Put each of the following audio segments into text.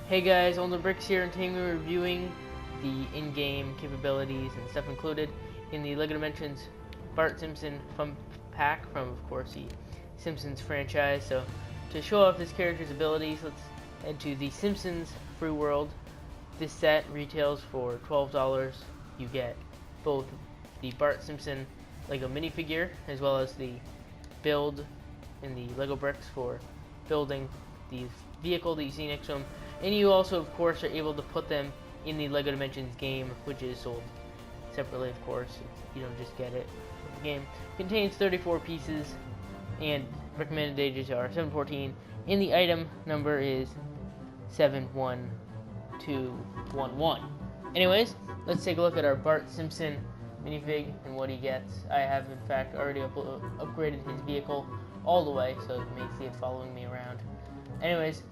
Hey guys, On the Bricks here, and today we're reviewing the in-game capabilities and stuff included in the LEGO Dimensions Bart Simpson Fun Pack from, of course, the Simpsons franchise. So, to show off this character's abilities, let's head to the Simpsons Free World. This set retails for $12. You get both the Bart Simpson LEGO minifigure as well as the build in the LEGO bricks for building the vehicle that you see next to him. And you also, of course, are able to put them in the LEGO Dimensions game, which is sold separately, of course. You don't just get it. The game contains 34 pieces, and recommended ages are 7-14, and the item number is 71211. Anyways, let's take a look at our Bart Simpson minifig and what he gets. I have, in fact, already upgraded his vehicle all the way, so you may see it following me around. Anyways,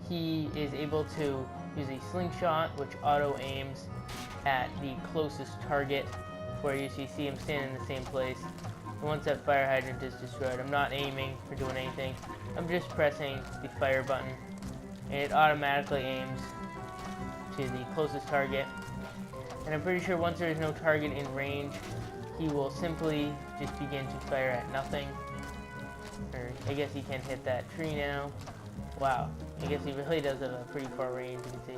he is able to use a slingshot, which auto-aims at the closest target, where you see him standing in the same place. And once that fire hydrant is destroyed, I'm not aiming or doing anything. I'm just pressing the fire button, and it automatically aims to the closest target. And I'm pretty sure once there is no target in range, he will simply just begin to fire at nothing. Or I guess he can hit that tree now. Wow, I guess he really does have a pretty far range, you can see.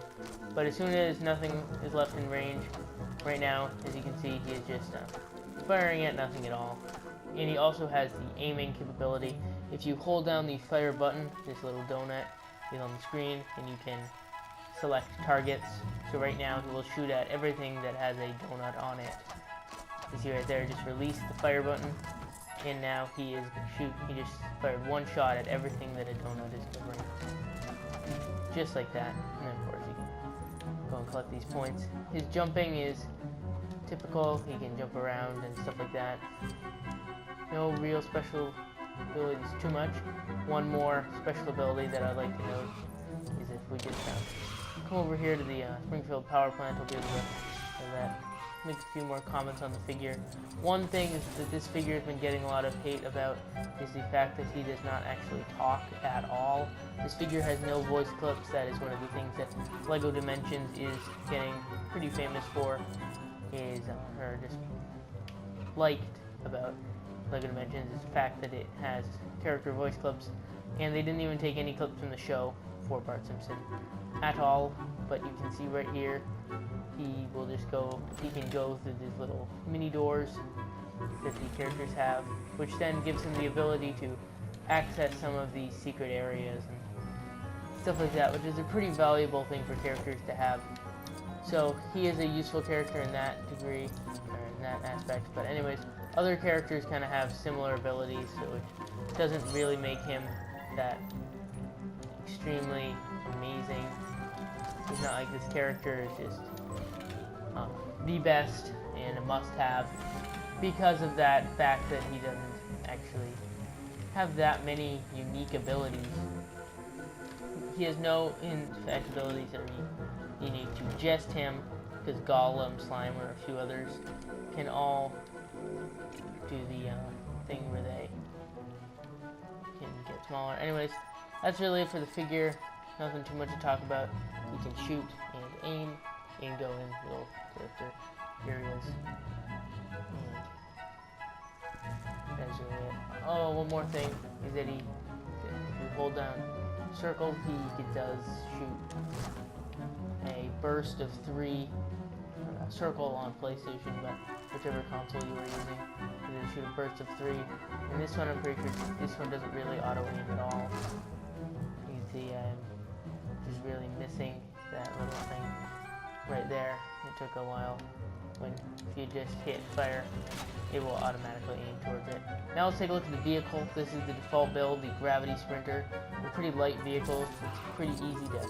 But as soon as nothing is left in range, right now, as you can see, he is just firing at nothing at all. And he also has the aiming capability. If you hold down the fire button, this little donut is on the screen, and you can select targets. So right now, he will shoot at everything that has a donut on it. You see right there, just release the fire button. And now he just fired one shot at everything that a donut is covering. Just like that. And then of course you can go and collect these points. His jumping is typical. He can jump around and stuff like that. No real special abilities too much. One more special ability that I'd like to note is if we just come over here to the Springfield power plant, we'll be able to have that. Make a few more comments on the figure. One thing is that this figure has been getting a lot of hate about is the fact that he does not actually talk at all. This figure has no voice clips. That is one of the things that LEGO Dimensions is getting pretty famous for, or just liked about LEGO Dimensions is the fact that it has character voice clips, and they didn't even take any clips from the show for Bart Simpson at all. But you can see right here, he can go through these little mini doors that the characters have, which then gives him the ability to access some of these secret areas and stuff like that, which is a pretty valuable thing for characters to have. So he is a useful character in that degree, or in that aspect. But anyways, other characters kind of have similar abilities, so it doesn't really make him that extremely amazing. It's not like this character is just the best and a must-have because of that fact that he doesn't actually have that many unique abilities. He has no in-fact abilities that are unique to just him, because Gollum, Slimer, a few others can all do the thing where they can get smaller. Anyways, that's really it for the figure. Nothing too much to talk about. He can shoot and aim and go in little character areas. And that's really it. Oh, one more thing is that if you hold down circle, he does shoot a burst of 3 circle on PlayStation, but whichever console you were using, he does shoot a burst of 3. And this one, I'm pretty sure this one doesn't really auto aim at all. You can see just really missing that little thing right there. It took a while. If you just hit fire, it will automatically aim towards it. Now let's take a look at the vehicle. This is the default build, the Gravity Sprinter. A pretty light vehicle. It's pretty easy to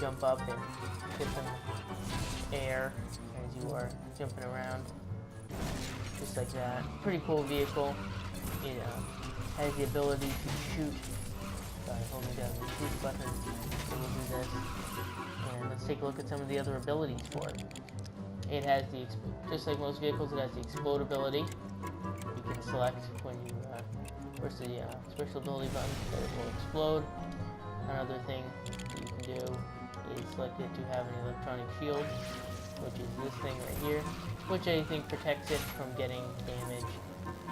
jump up and get some air as you are jumping around. Just like that. Pretty cool vehicle. It has the ability to shoot by holding down the shoot button. So we'll do this. And let's take a look at some of the other abilities for it. It has just like most vehicles, it has the explode ability. You can select when you push the special ability button that it will explode. Another thing that you can do select it to have an electronic shield, which is this thing right here, which I think protects it from getting damage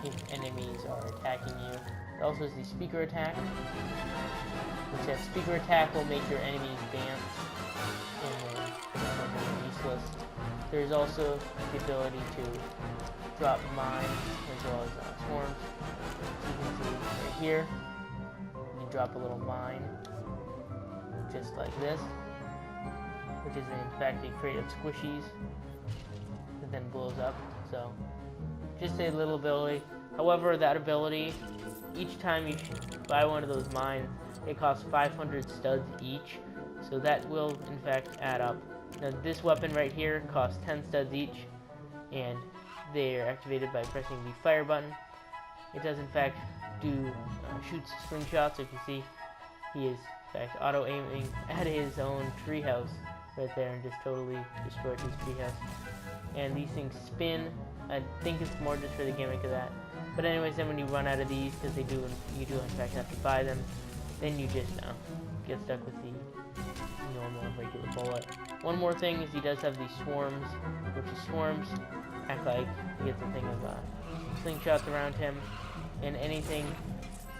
if enemies are attacking you. It also has the speaker attack, which that speaker attack will make your enemies dance and then they're useless. There's also the ability to drop mines as well as swarms. So you can see right here, you can drop a little mine just like this, which is in fact a crate of squishies that then blows up. So just a little ability. However, that ability, each time you buy one of those mines, it costs 500 studs each, so that will in fact add up. Now this weapon right here costs 10 studs each, and they are activated by pressing the fire button. It does in fact do shoots slingshots. If you see, he is in fact auto aiming at his own treehouse right there and just totally destroyed his treehouse. And these things spin. I think it's more just for the gimmick of that. But anyways, then when you run out of these, because you do in fact have to buy them, then you just get stuck with the normal regular bullet. One more thing is he does have these swarms, which is swarms act like he gets a thing of slingshots around him, and anything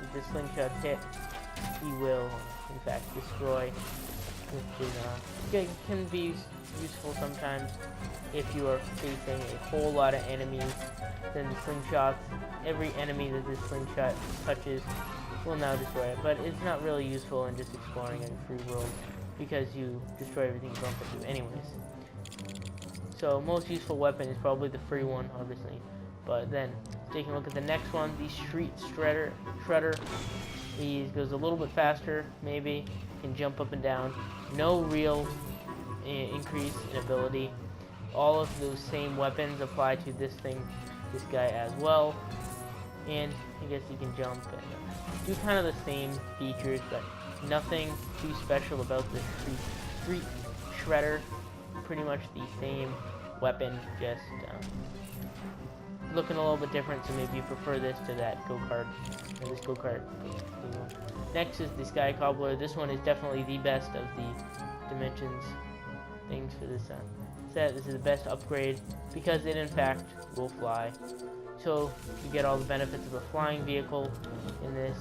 that the slingshots hit, he will in fact destroy, which is can be useful sometimes if you are facing a whole lot of enemies. Then the slingshots, every enemy that this slingshot touches will now destroy it, but it's not really useful in just exploring in free world because you destroy everything you bump into anyways. So most useful weapon is probably the free one, obviously. But then taking a look at the next one, the Street Shredder. He goes a little bit faster, maybe, can jump up and down. No real increase in ability. All of those same weapons apply to this guy as well. And I guess he can jump and do kind of the same features, but nothing too special about the Street Shredder. Pretty much the same weapon, just looking a little bit different, so maybe you prefer this to that go-kart, or this go-kart. Next is the Sky Cobbler. This one is definitely the best of the Dimensions things for this set. This is the best upgrade because it in fact will fly. So you get all the benefits of a flying vehicle in this.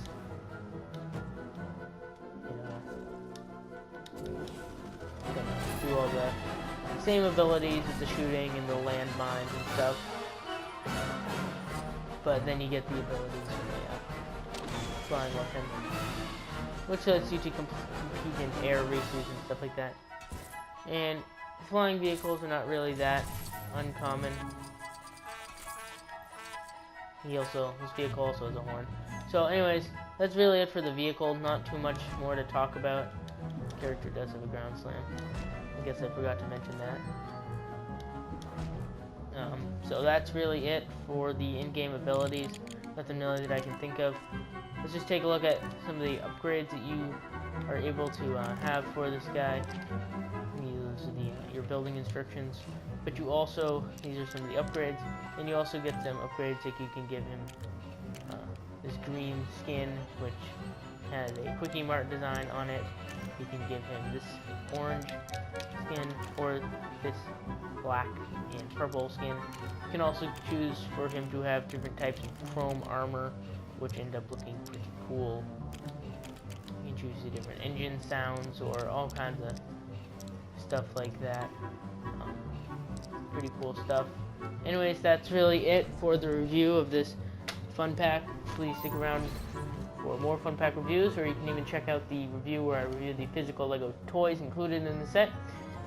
Do all the same abilities with the shooting and the landmines and stuff, but then you get the abilities from the flying weapon, which lets you to compete in air races and stuff like that. And flying vehicles are not really that uncommon. His vehicle also has a horn. So anyways, that's really it for the vehicle. Not too much more to talk about. The character does have a ground slam. I guess I forgot to mention that. So that's really it for the in-game abilities. Nothing really that I can think of. Let's just take a look at some of the upgrades that you are able to have for this guy. These are your building instructions. But you also, these are some of the upgrades, and you also get some upgrades like you can give him this green skin, which has a Quickie Mart design on it. You can give him this orange skin or this black and purple skin. You can also choose for him to have different types of chrome armor, which end up looking pretty cool. You can choose the different engine sounds or all kinds of stuff like that. Pretty cool stuff. Anyways, that's really it for the review of this fun pack. Please stick around for more fun pack reviews, or you can even check out the review where I review the physical Lego toys included in the set.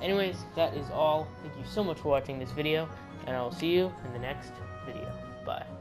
Anyways, that is all. Thank you so much for watching this video, and I will see you in the next video. Bye.